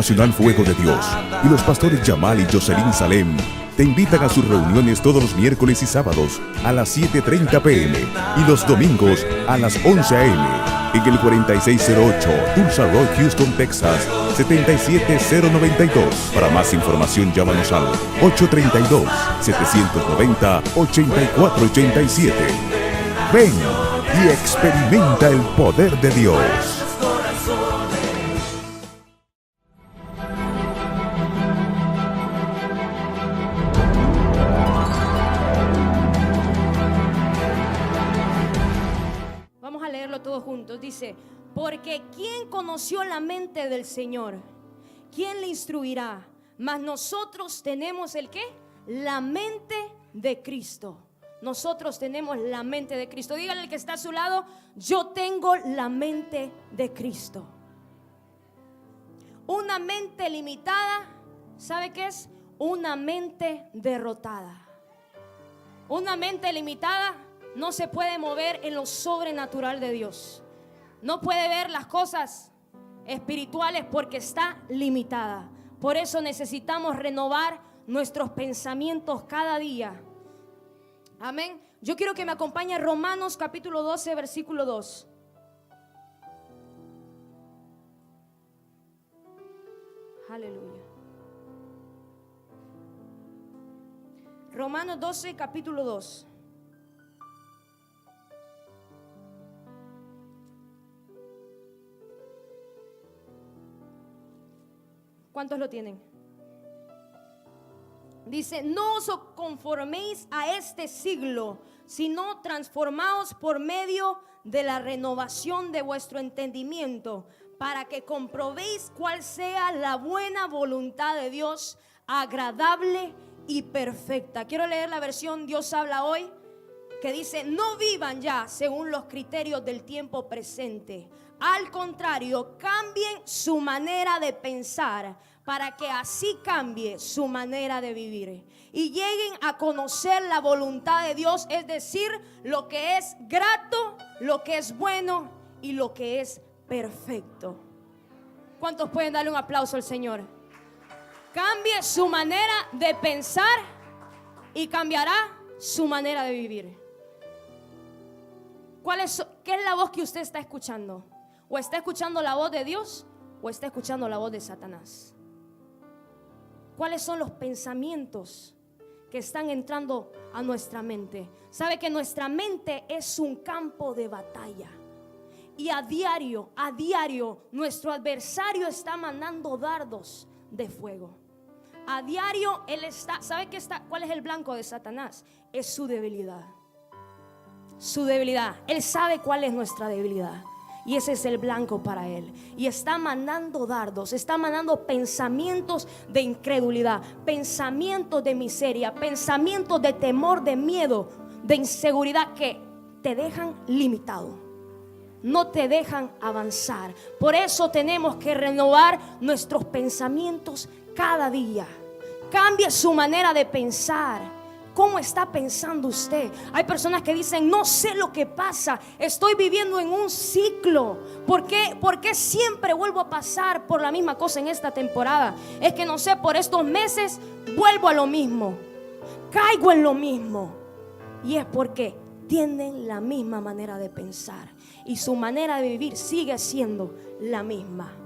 Nacional Fuego de Dios y los pastores Yamal y Jocelyn Salem te invitan a sus reuniones todos los miércoles y sábados a las 7:30 p.m. y los domingos a las 11 a.m. en el 4608 Tulsa Road, Houston, Texas 77092. Para más información llámanos al 832-790-8487. Ven y experimenta el poder de Dios. Vamos a leerlo todos juntos. Dice: porque ¿quién conoció la mente del Señor? ¿Quién le instruirá? Mas nosotros tenemos ¿el qué? La mente de Cristo. Nosotros tenemos la mente de Cristo. Dígale al que está a su lado: yo tengo la mente de Cristo. Una mente limitada, ¿sabe qué es? Una mente derrotada. Una mente limitada no se puede mover en lo sobrenatural de Dios. No puede ver las cosas espirituales porque está limitada. Por eso necesitamos renovar nuestros pensamientos cada día. Amén. Yo quiero que me acompañe Romanos capítulo 12, versículo 2. Aleluya. Romanos 12, capítulo 2. ¿Cuántos lo tienen? Dice: no os conforméis a este siglo, sino transformaos por medio de la renovación de vuestro entendimiento, para que comprobéis cuál sea la buena voluntad de Dios, agradable y perfecta. Quiero leer la versión Dios habla hoy, que dice: no vivan ya según los criterios del tiempo presente. Al contrario, cambien su manera de pensar, para que así cambie su manera de vivir y lleguen a conocer la voluntad de Dios, es decir, lo que es grato, lo que es bueno y lo que es perfecto. ¿Cuántos pueden darle un aplauso al Señor? Cambie su manera de pensar y cambiará su manera de vivir. ¿Qué es la voz que usted está escuchando? ¿O está escuchando la voz de Dios o está escuchando la voz de Satanás? ¿Cuáles son los pensamientos que están entrando a nuestra mente? Sabe que nuestra mente es un campo de batalla. Y a diario, nuestro adversario está mandando dardos de fuego. A diario él está, ¿sabe qué está? ¿Cuál es el blanco de Satanás? Es su debilidad. Su debilidad. Él sabe cuál es nuestra debilidad. Y ese es el blanco para él. Y está mandando dardos, está mandando pensamientos de incredulidad, pensamientos de miseria, pensamientos de temor, de miedo, de inseguridad, que te dejan limitado, no te dejan avanzar. Por eso tenemos que renovar nuestros pensamientos cada día. Cambie su manera de pensar. ¿Cómo está pensando usted? Hay personas que dicen: no sé lo que pasa, estoy viviendo en un ciclo. ¿Por qué siempre vuelvo a pasar por la misma cosa en esta temporada? Es que no sé, por estos meses vuelvo a lo mismo, caigo en lo mismo. Y es porque tienen la misma manera de pensar y su manera de vivir sigue siendo la misma.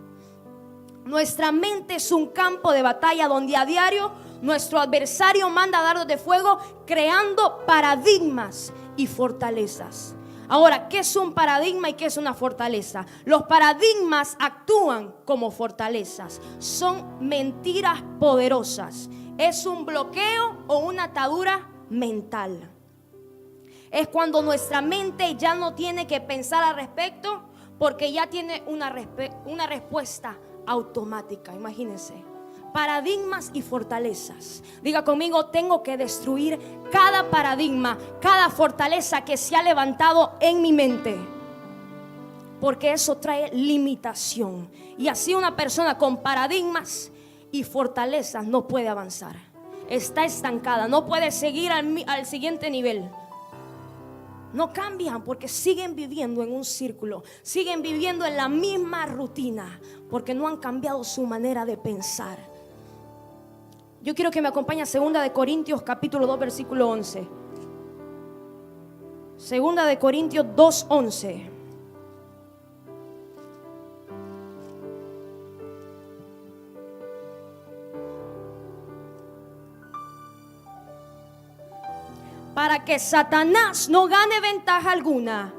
Nuestra mente es un campo de batalla donde a diario nuestro adversario manda dardos de fuego, creando paradigmas y fortalezas. Ahora, ¿qué es un paradigma y qué es una fortaleza? Los paradigmas actúan como fortalezas. Son mentiras poderosas. Es un bloqueo o una atadura mental. Es cuando nuestra mente ya no tiene que pensar al respecto, porque ya tiene una respuesta automática. Imagínense. Paradigmas y fortalezas. Diga conmigo: tengo que destruir cada paradigma, cada fortaleza que se ha levantado en mi mente, porque eso trae limitación. Y así una persona con paradigmas y fortalezas no puede avanzar. Está estancada, no puede seguir al siguiente nivel. No cambian porque siguen viviendo en un círculo, siguen viviendo en la misma rutina, porque no han cambiado su manera de pensar. Yo quiero que me acompañe a 2 Corintios capítulo 2 versículo 11. 2 Corintios 2:11. Para que Satanás no gane ventaja alguna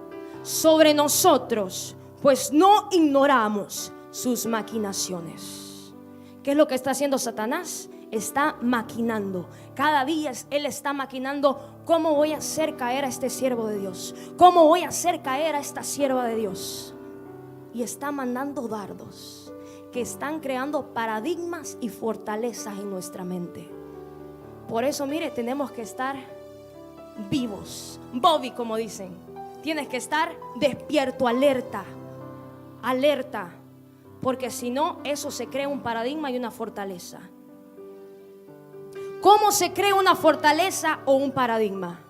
sobre nosotros, pues no ignoramos sus maquinaciones. ¿Qué es lo que está haciendo Satanás? Está maquinando. Cada día él está maquinando cómo voy a hacer caer a este siervo de Dios, cómo voy a hacer caer a esta sierva de Dios. Y está mandando dardos que están creando paradigmas y fortalezas en nuestra mente. Por eso, mire, tenemos que estar vivos. Bobby, como dicen, tienes que estar despierto, alerta, porque si no, eso se crea un paradigma y una fortaleza. ¿Cómo se crea una fortaleza o un paradigma?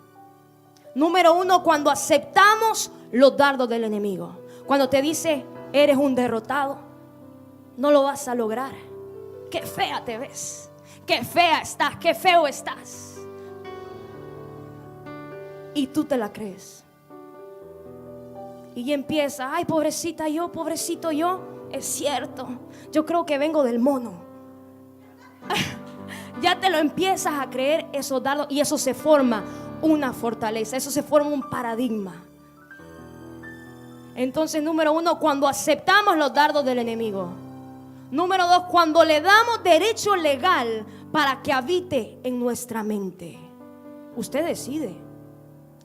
Número 1, cuando aceptamos los dardos del enemigo. Cuando te dice, eres un derrotado, no lo vas a lograr, qué fea te ves, qué fea estás, qué feo estás, y tú te la crees y empieza, ay, pobrecita yo, pobrecito yo. Es cierto, yo creo que vengo del mono. Ya te lo empiezas a creer, esos dardos, y eso se forma una fortaleza, eso se forma un paradigma. Entonces, número 1, cuando aceptamos los dardos del enemigo. Número 2, cuando le damos derecho legal para que habite en nuestra mente. Usted decide.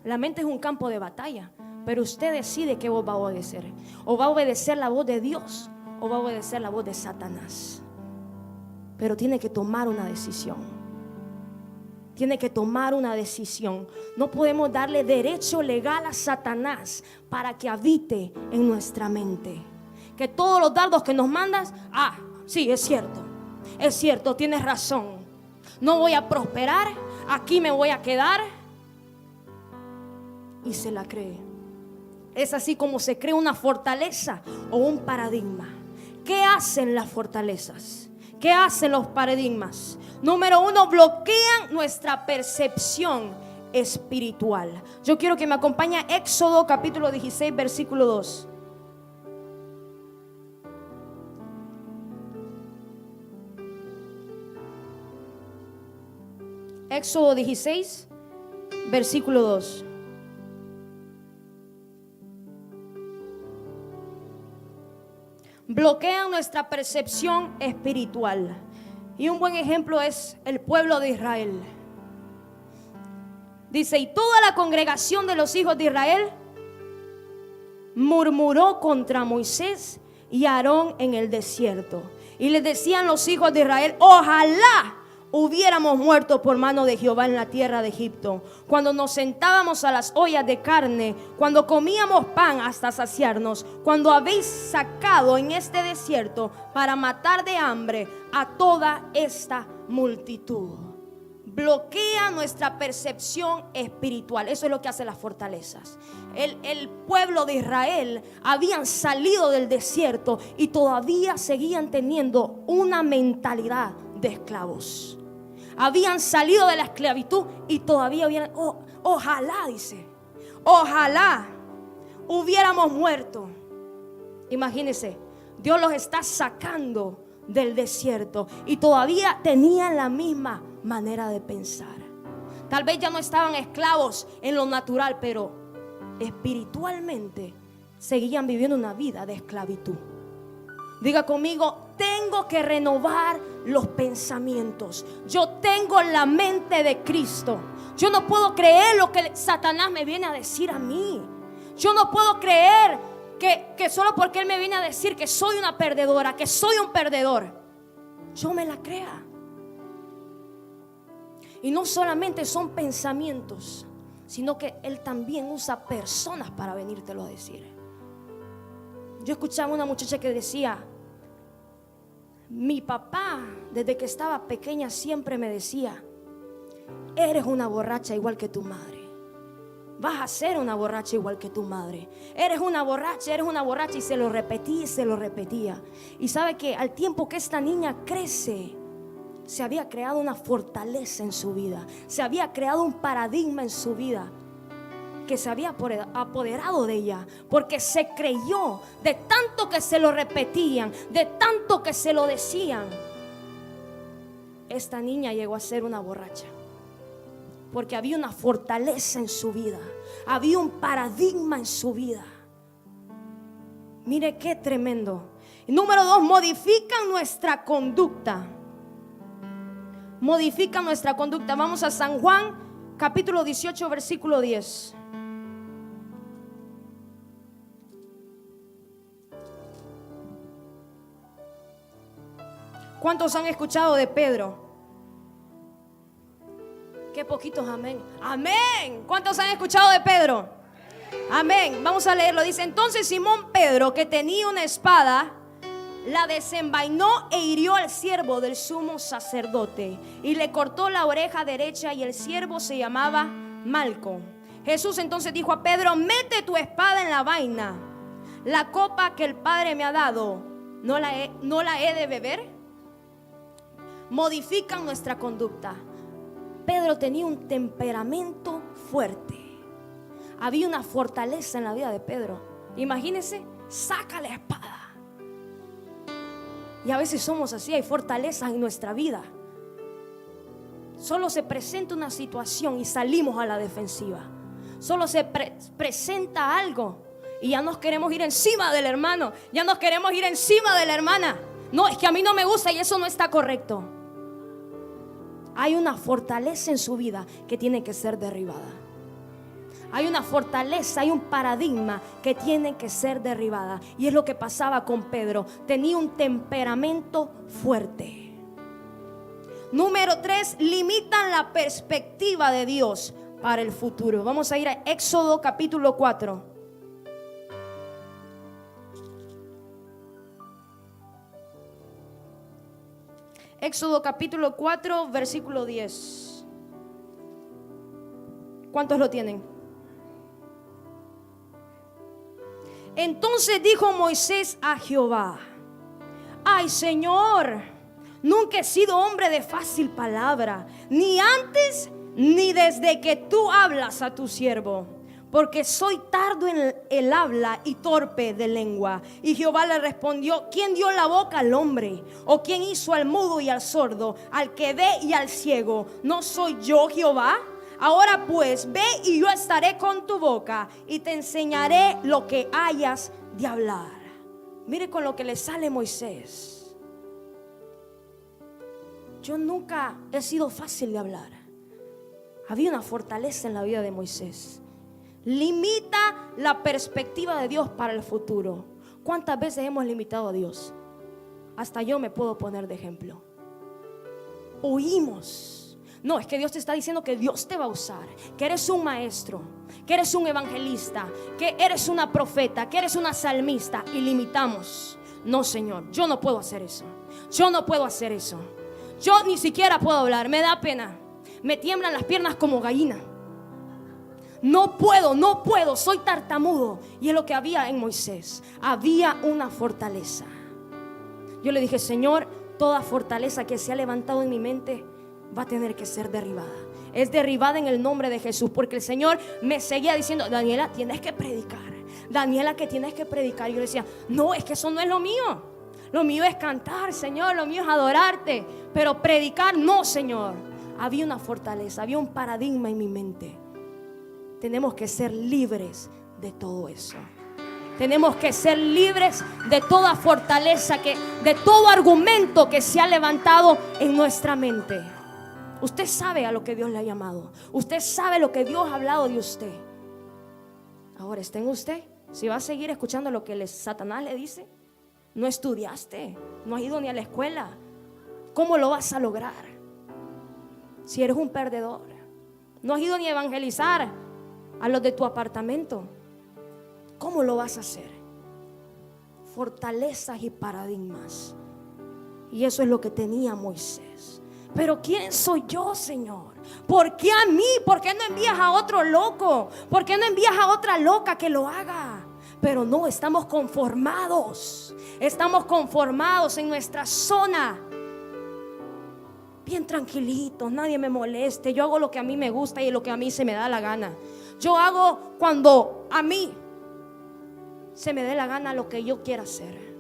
La mente es un campo de batalla, pero usted decide qué voz va a obedecer. O va a obedecer la voz de Dios, o va a obedecer la voz de Satanás. Pero tiene que tomar una decisión. Tiene que tomar una decisión. No podemos darle derecho legal a Satanás para que habite en nuestra mente. Que todos los dardos que nos mandas, sí, es cierto, tienes razón. No voy a prosperar, aquí me voy a quedar. Y se la cree. Es así como se crea una fortaleza o un paradigma. ¿Qué hacen las fortalezas? ¿Qué hacen los paradigmas? Número 1, bloquean nuestra percepción espiritual. Yo quiero que me acompañe a Éxodo capítulo 16 versículo 2. Éxodo 16 versículo 2. Bloquean nuestra percepción espiritual. Y un buen ejemplo es el pueblo de Israel. Dice, y toda la congregación de los hijos de Israel murmuró contra Moisés y Aarón en el desierto. Y les decían los hijos de Israel, ojalá hubiéramos muerto por mano de Jehová en la tierra de Egipto, cuando nos sentábamos a las ollas de carne, cuando comíamos pan hasta saciarnos, cuando habéis sacado en este desierto para matar de hambre a toda esta multitud. Bloquea nuestra percepción espiritual. Eso es lo que hacen las fortalezas. El pueblo de Israel habían salido del desierto y todavía seguían teniendo una mentalidad de esclavos. Habían salido de la esclavitud y todavía habían, ojalá, dice, ojalá hubiéramos muerto. Imagínense, Dios los está sacando del desierto y todavía tenían la misma manera de pensar. Tal vez ya no estaban esclavos en lo natural, pero espiritualmente seguían viviendo una vida de esclavitud. Diga conmigo, tengo que renovar los pensamientos. Yo tengo la mente de Cristo. Yo no puedo creer lo que Satanás me viene a decir a mí. Yo no puedo creer que solo porque él me viene a decir que soy una perdedora, que soy un perdedor, yo me la crea. Y no solamente son pensamientos, sino que él también usa personas para venírtelo a decir. Yo escuchaba una muchacha que decía, mi papá desde que estaba pequeña siempre me decía, eres una borracha igual que tu madre. vas a ser una borracha igual que tu madre. Eres una borracha, y se lo repetía y se lo repetía. Y sabe que al tiempo que esta niña crece, se había creado una fortaleza en su vida, se había creado un paradigma en su vida que se había apoderado de ella, porque se creyó de tanto que se lo repetían, de tanto que se lo decían. Esta niña llegó a ser una borracha, porque había una fortaleza en su vida, había un paradigma en su vida. Mire qué tremendo. Número 2, modifican nuestra conducta. Modifican nuestra conducta. Vamos a San Juan, capítulo 18, versículo 10. ¿Cuántos han escuchado de Pedro? Qué poquitos, amén. Amén. ¿Cuántos han escuchado de Pedro? Amén. Vamos a leerlo. Dice: entonces Simón Pedro, que tenía una espada, la desenvainó e hirió al siervo del sumo sacerdote y le cortó la oreja derecha, y el siervo se llamaba Malco. Jesús entonces dijo a Pedro: mete tu espada en la vaina. La copa que el Padre me ha dado, ¿no la he de beber? Modifican nuestra conducta. Pedro tenía un temperamento fuerte. Había una fortaleza en la vida de Pedro. Imagínense, saca la espada. Y a veces somos así, hay fortalezas en nuestra vida. Solo se presenta una situación y salimos a la defensiva. Solo se presenta algo y ya nos queremos ir encima del hermano, ya nos queremos ir encima de la hermana. No, es que a mí no me gusta y eso no está correcto. Hay una fortaleza en su vida que tiene que ser derribada. Hay una fortaleza, hay un paradigma que tiene que ser derribada. Y es lo que pasaba con Pedro. Tenía un temperamento fuerte. Número 3, limitan la perspectiva de Dios para el futuro. Vamos a ir a Éxodo capítulo 4. Éxodo capítulo 4, versículo 10. ¿Cuántos lo tienen? Entonces dijo Moisés a Jehová: ay, Señor, nunca he sido hombre de fácil palabra, ni antes ni desde que tú hablas a tu siervo, porque soy tardo en el habla y torpe de lengua. Y Jehová le respondió: ¿quién dio la boca al hombre? ¿O quién hizo al mudo y al sordo, al que ve y al ciego? ¿No soy yo Jehová? Ahora pues, ve y yo estaré con tu boca y te enseñaré lo que hayas de hablar. Mire con lo que le sale Moisés. Yo nunca he sido fácil de hablar. Había una fortaleza en la vida de Moisés. Limita la perspectiva de Dios para el futuro. ¿Cuántas veces hemos limitado a Dios? Hasta yo me puedo poner de ejemplo. Huimos. No, es que Dios te está diciendo que Dios te va a usar, que eres un maestro, que eres un evangelista, que eres una profeta, que eres una salmista, y limitamos. No, Señor, yo no puedo hacer eso. Yo no puedo hacer eso. Yo ni siquiera puedo hablar, me da pena. Me tiemblan las piernas como gallina. No puedo, soy tartamudo. Y es lo que había en Moisés. Había una fortaleza. Yo le dije: Señor, toda fortaleza que se ha levantado en mi mente va a tener que ser derribada. Es derribada en el nombre de Jesús. Porque el Señor me seguía diciendo: Daniela, tienes que predicar. Daniela, que tienes que predicar. Y yo le decía: no, es que eso no es lo mío. Lo mío es cantar, Señor. Lo mío es adorarte. Pero predicar, no, Señor. Había una fortaleza, había un paradigma en mi mente. Tenemos que ser libres de todo eso. Tenemos que ser libres de toda fortaleza, de todo argumento que se ha levantado en nuestra mente. Usted sabe a lo que Dios le ha llamado. Usted sabe lo que Dios ha hablado de usted. Ahora está en usted. Si va a seguir escuchando lo que Satanás le dice. No estudiaste, no has ido ni a la escuela. ¿Cómo lo vas a lograr? Si eres un perdedor. No has ido ni a evangelizar a los de tu apartamento. ¿Cómo lo vas a hacer? Fortalezas y paradigmas. Y eso es lo que tenía Moisés. Pero ¿quién soy yo, Señor? ¿Por qué a mí? ¿Por qué no envías a otro loco? ¿Por qué no envías a otra loca que lo haga? Pero no, estamos conformados. Estamos conformados en nuestra zona. Bien tranquilitos, nadie me moleste. Yo hago lo que a mí me gusta y lo que a mí se me da la gana. Yo hago cuando a mí se me dé la gana lo que yo quiera hacer.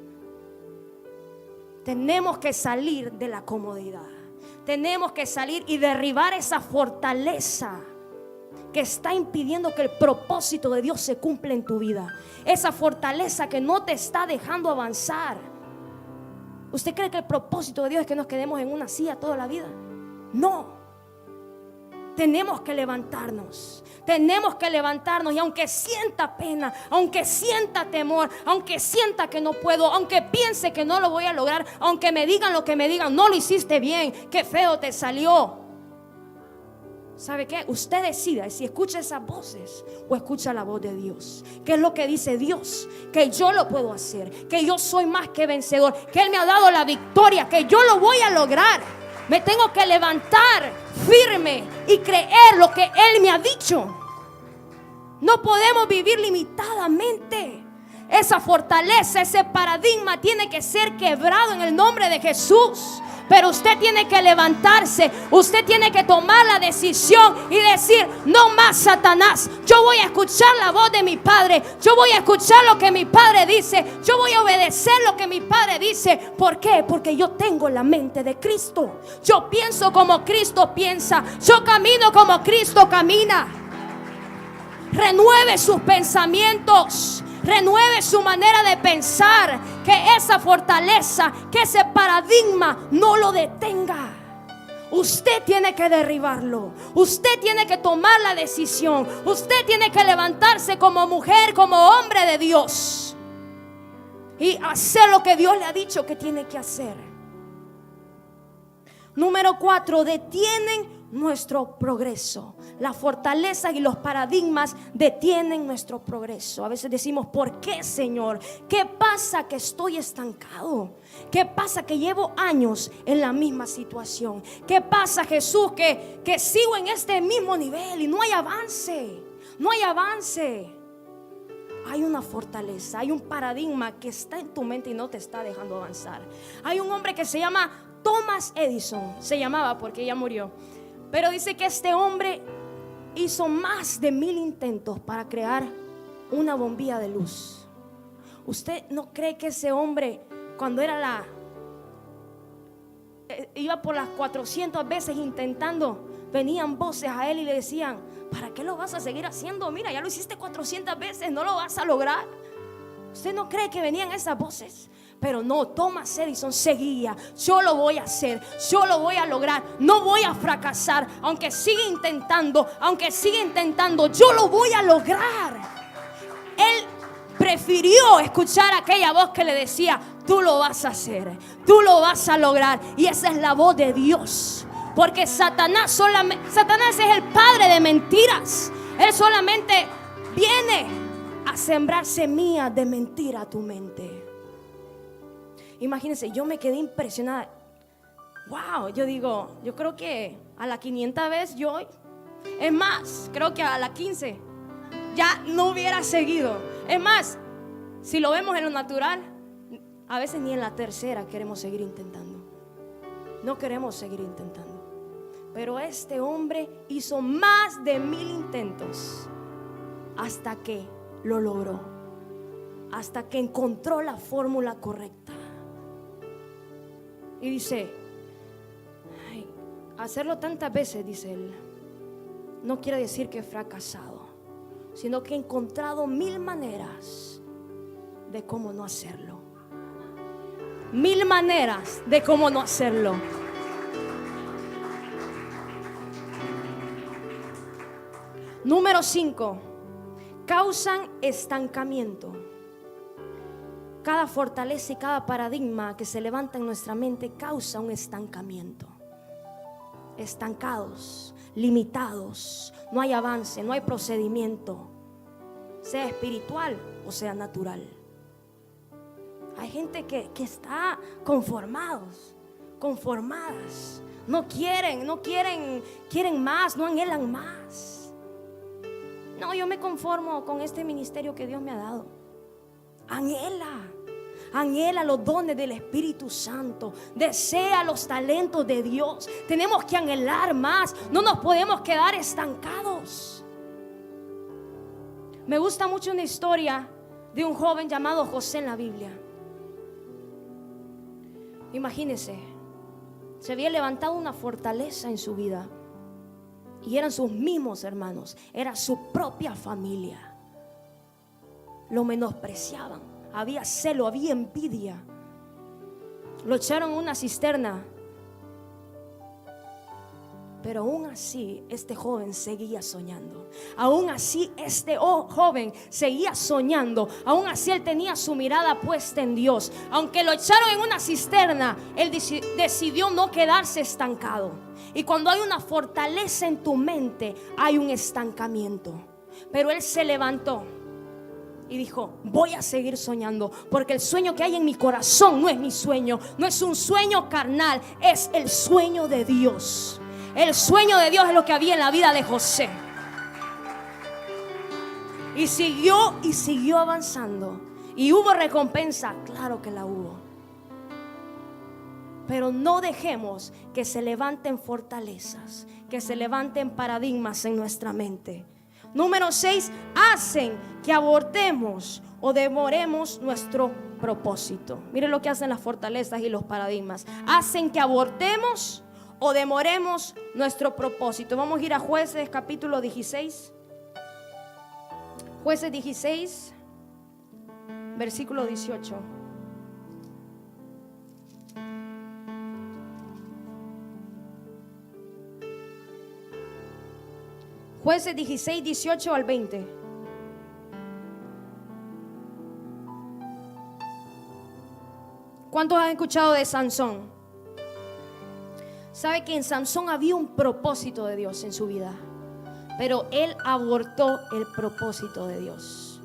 Tenemos que salir de la comodidad. Tenemos que salir y derribar esa fortaleza que está impidiendo que el propósito de Dios se cumpla en tu vida. Esa fortaleza que no te está dejando avanzar. ¿Usted cree que el propósito de Dios es que nos quedemos en una silla toda la vida? No. Tenemos que levantarnos. Tenemos que levantarnos. Y aunque sienta pena, aunque sienta temor, aunque sienta que no puedo, aunque piense que no lo voy a lograr, aunque me digan lo que me digan, no lo hiciste bien, qué feo te salió. ¿Sabe qué? Usted decida si escucha esas voces o escucha la voz de Dios. ¿Qué es lo que dice Dios? Que yo lo puedo hacer, que yo soy más que vencedor, que Él me ha dado la victoria, que yo lo voy a lograr. Me tengo que levantar firme y creer lo que Él me ha dicho. No podemos vivir limitadamente. Esa fortaleza, ese paradigma tiene que ser quebrado en el nombre de Jesús. Pero usted tiene que levantarse. Usted tiene que tomar la decisión y decir: no más, Satanás. Yo voy a escuchar la voz de mi Padre. Yo voy a escuchar lo que mi Padre dice. Yo voy a obedecer lo que mi Padre dice. ¿Por qué? Porque yo tengo la mente de Cristo. Yo pienso como Cristo piensa. Yo camino como Cristo camina. Renueve sus pensamientos. Renueve su manera de pensar. Que esa fortaleza, que ese paradigma no lo detenga. Usted tiene que derribarlo. Usted tiene que tomar la decisión. Usted tiene que levantarse como mujer, como hombre de Dios, y hacer lo que Dios le ha dicho que tiene que hacer. Número 4, detienen nuestro progreso. La fortaleza y los paradigmas detienen nuestro progreso. A veces decimos: ¿por qué, Señor? ¿Qué pasa que estoy estancado? ¿Qué pasa que llevo años en la misma situación? ¿Qué pasa, Jesús, que sigo en este mismo nivel y no hay avance? No hay avance. Hay una fortaleza, hay un paradigma que está en tu mente y no te está dejando avanzar. Hay un hombre que se llama Thomas Edison. Se llamaba porque ya murió. Pero dice que este hombre hizo más de 1000 intentos para crear una bombilla de luz. ¿Usted no cree que ese hombre, cuando era iba por las 400 veces intentando, venían voces a él y le decían: ¿para qué lo vas a seguir haciendo? Mira, ya lo hiciste 400 veces, no lo vas a lograr. ¿Usted no cree que venían esas voces? Pero no, Thomas Edison seguía: yo lo voy a hacer, yo lo voy a lograr, no voy a fracasar. Aunque siga intentando, yo lo voy a lograr. Él prefirió escuchar aquella voz que le decía: tú lo vas a hacer, tú lo vas a lograr. Y esa es la voz de Dios. Porque Satanás es el padre de mentiras. Él solamente viene a sembrar semillas de mentira a tu mente. Imagínense, yo me quedé impresionada. Wow, yo creo que a la 500 vez es más, creo que a la 15 ya no hubiera seguido. Es más, si lo vemos en lo natural, a veces ni en la tercera queremos seguir intentando. No queremos seguir intentando. Pero este hombre hizo más de 1000 intentos hasta que lo logró, hasta que encontró la fórmula correcta. Y dice: hacerlo tantas veces, dice él, no quiere decir que he fracasado, sino que he encontrado 1000 maneras de cómo no hacerlo. 1000 maneras de cómo no hacerlo. Número 5, causan estancamiento. Cada fortaleza y cada paradigma que se levanta en nuestra mente causa un estancamiento. Estancados, limitados, no hay avance, no hay procedimiento, sea espiritual o sea natural. Hay gente que está conformadas, No quieren más, no anhelan más. No, yo me conformo con este ministerio que Dios me ha dado. Anhela los dones del Espíritu Santo. Desea los talentos de Dios. Tenemos que anhelar más. No nos podemos quedar estancados. Me gusta mucho una historia de un joven llamado José en la Biblia. Imagínense, se había levantado una fortaleza en su vida. Y eran sus mismos hermanos, era su propia familia. Lo menospreciaban, había celo, había envidia. Lo echaron en una cisterna. Pero aún así este joven seguía soñando. Aún así este joven seguía soñando. Aún así él tenía su mirada puesta en Dios. Aunque lo echaron en una cisterna, él decidió no quedarse estancado. Y cuando hay una fortaleza en tu mente, hay un estancamiento. Pero él se levantó y dijo: voy a seguir soñando, porque el sueño que hay en mi corazón no es mi sueño. No es un sueño carnal, es el sueño de Dios. El sueño de Dios es lo que había en la vida de José. Y siguió avanzando. Y hubo recompensa, claro que la hubo. Pero no dejemos que se levanten fortalezas, que se levanten paradigmas en nuestra mente. Número 6, hacen que abortemos o demoremos nuestro propósito. Miren lo que hacen las fortalezas y los paradigmas. Hacen que abortemos o demoremos nuestro propósito. Vamos a ir a Jueces capítulo 16. Jueces 16, versículo 18. Jueces 16, 18 al 20. ¿Cuántos han escuchado de Sansón? Sabe que en Sansón había un propósito de Dios en su vida, pero él abortó el propósito de Dios.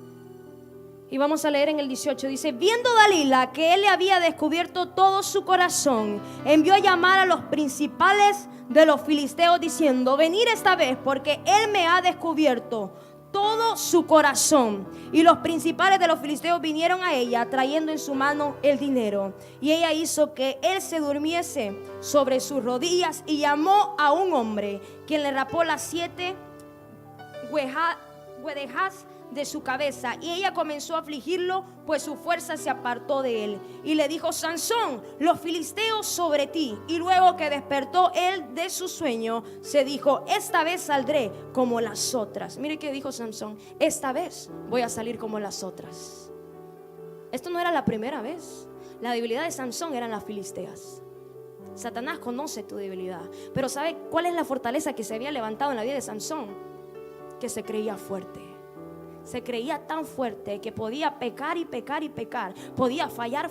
Y vamos a leer en el 18. Dice: viendo Dalila que él le había descubierto todo su corazón, envió a llamar a los principales de los filisteos diciendo: venid esta vez, porque él me ha descubierto todo su corazón. Y los principales de los filisteos vinieron a ella, trayendo en su mano el dinero. Y ella hizo que él se durmiese sobre sus rodillas y llamó a un hombre, quien le rapó las 7 guedejas de su cabeza. Y ella comenzó a afligirlo, pues su fuerza se apartó de él. Y le dijo: Sansón, los filisteos sobre ti. Y luego que despertó él de su sueño, se dijo: esta vez saldré como las otras. Mire que dijo Sansón: esta vez voy a salir como las otras. Esto no era la primera vez. La debilidad de Sansón eran las filisteas. Satanás conoce tu debilidad, pero ¿sabe cuál es la fortaleza que se había levantado en la vida de Sansón? Que se creía fuerte. Se creía tan fuerte que podía pecar y pecar y pecar. Podía fallar.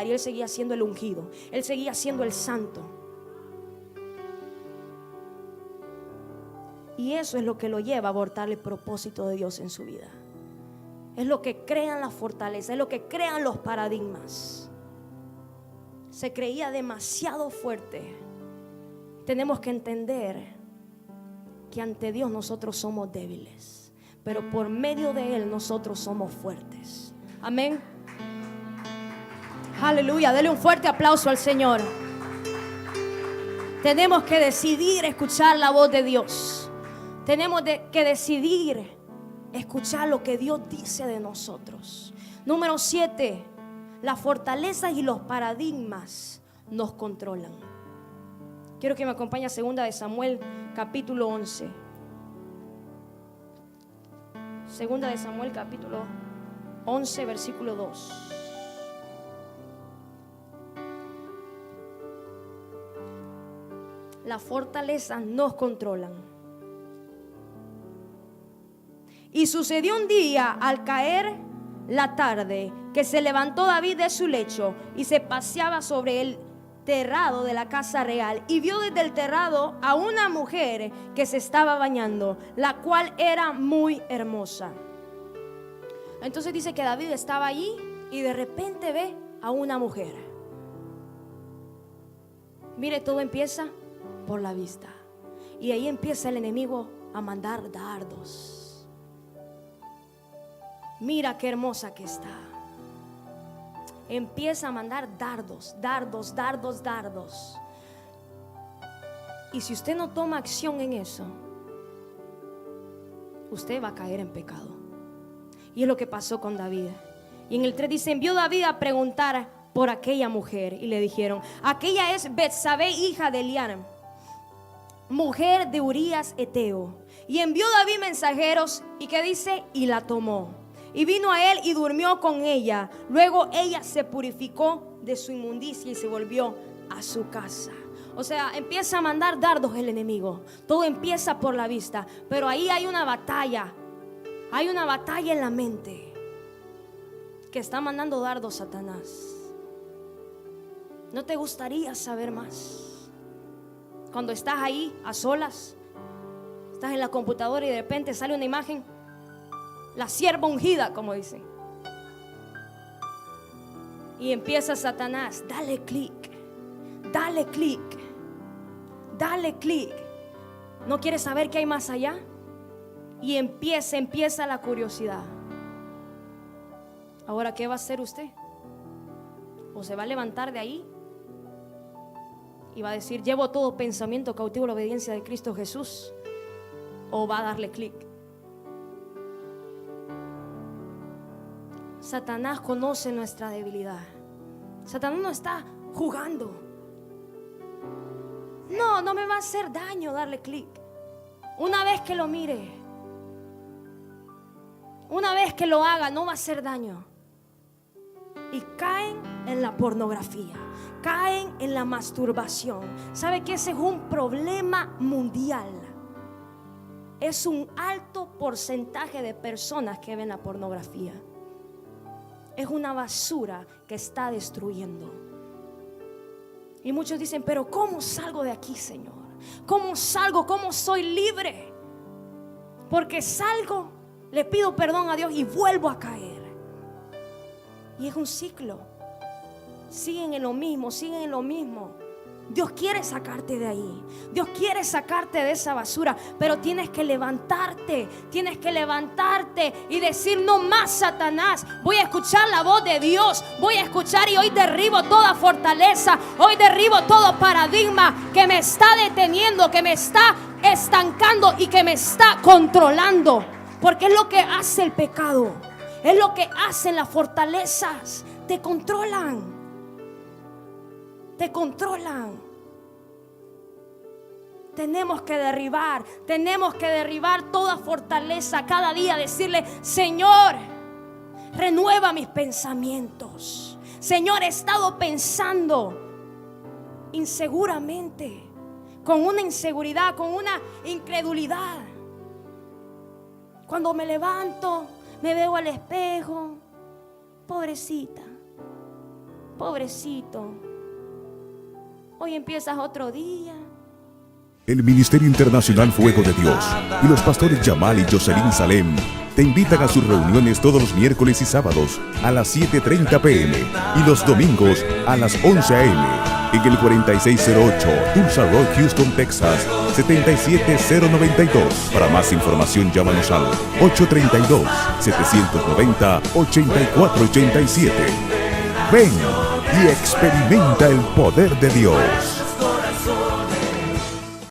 Y él seguía siendo el ungido. Él seguía siendo el santo. Y eso es lo que lo lleva a abortar el propósito de Dios en su vida. Es lo que crean las fortalezas, es lo que crean los paradigmas. Se creía demasiado fuerte. Tenemos que entender que ante Dios nosotros somos débiles, pero por medio de Él nosotros somos fuertes. Amén. Aleluya, dele un fuerte aplauso al Señor. Tenemos que decidir escuchar la voz de Dios. Tenemos que decidir escuchar lo que Dios dice de nosotros. Número 7, las fortalezas y los paradigmas nos controlan. Quiero que me acompañe a 2 de Samuel capítulo 11. 2 de Samuel capítulo 11 versículo 2. Las fortalezas nos controlan. Y sucedió un día al caer la tarde que se levantó David de su lecho y se paseaba sobre el terrado de la casa real y vio desde el terrado a una mujer que se estaba bañando, la cual era muy hermosa. Entonces dice que David estaba allí y de repente ve a una mujer. Mire, todo empieza por la vista. Y ahí empieza el enemigo a mandar dardos. Mira qué hermosa que está. Empieza a mandar dardos, dardos, dardos, dardos. Y si usted no toma acción en eso, usted va a caer en pecado. Y es lo que pasó con David. Y en el 3 dice: envió David a preguntar por aquella mujer, y le dijeron: aquella es Betsabé, hija de Eliam, mujer de Urías Eteo. Y envió David mensajeros, y que dice, y la tomó, y vino a él y durmió con ella. Luego ella se purificó de su inmundicia y se volvió a su casa. O sea, empieza a mandar dardos el enemigo. Todo empieza por la vista, pero ahí hay una batalla. Hay una batalla en la mente que está mandando dardos Satanás. ¿No te gustaría saber más? Cuando estás ahí a solas, estás en la computadora y de repente sale una imagen, la sierva ungida, como dicen, y empieza Satanás: dale clic, dale clic, dale clic. ¿No quieres saber qué hay más allá? Y empieza la curiosidad. Ahora, ¿qué va a hacer usted? ¿O se va a levantar de ahí y va a decir: llevo todo pensamiento cautivo a la obediencia de Cristo Jesús? ¿O va a darle clic? Satanás conoce nuestra debilidad. Satanás no está jugando. No me va a hacer daño darle clic. Una vez que lo mire, una vez que lo haga, no va a hacer daño. Y caen en la pornografía, caen en la masturbación. ¿Sabe que ese es un problema mundial? Es un alto porcentaje de personas que ven la pornografía. Es una basura que está destruyendo. Y muchos dicen: pero ¿cómo salgo de aquí, Señor? ¿Cómo salgo? ¿Cómo soy libre? Porque salgo, le pido perdón a Dios y vuelvo a caer. Y es un ciclo. Siguen en lo mismo, siguen en lo mismo. Dios quiere sacarte de ahí. Dios quiere sacarte de esa basura. Pero tienes que levantarte. Tienes que levantarte y decir: no más, Satanás. Voy a escuchar la voz de Dios. Voy a escuchar, y hoy derribo toda fortaleza. Hoy derribo todo paradigma que me está deteniendo, que me está estancando y que me está controlando. Porque es lo que hace el pecado. Es lo que hacen las fortalezas. Te controlan. Te controlan. Tenemos que derribar toda fortaleza cada día. Decirle: Señor, renueva mis pensamientos. Señor, he estado pensando inseguramente, con una inseguridad, con una incredulidad. Cuando me levanto, me veo al espejo: pobrecita, pobrecito. Hoy empiezas otro día. El Ministerio Internacional Fuego de Dios y los pastores Yamal y Jocelyn Salem te invitan a sus reuniones todos los miércoles y sábados a las 7:30 p.m. y los domingos a las 11 a.m. en el 4608 Tulsa Road, Houston, Texas 77092. Para más información llámanos al 832-790-8487. Ven y experimenta el poder de Dios.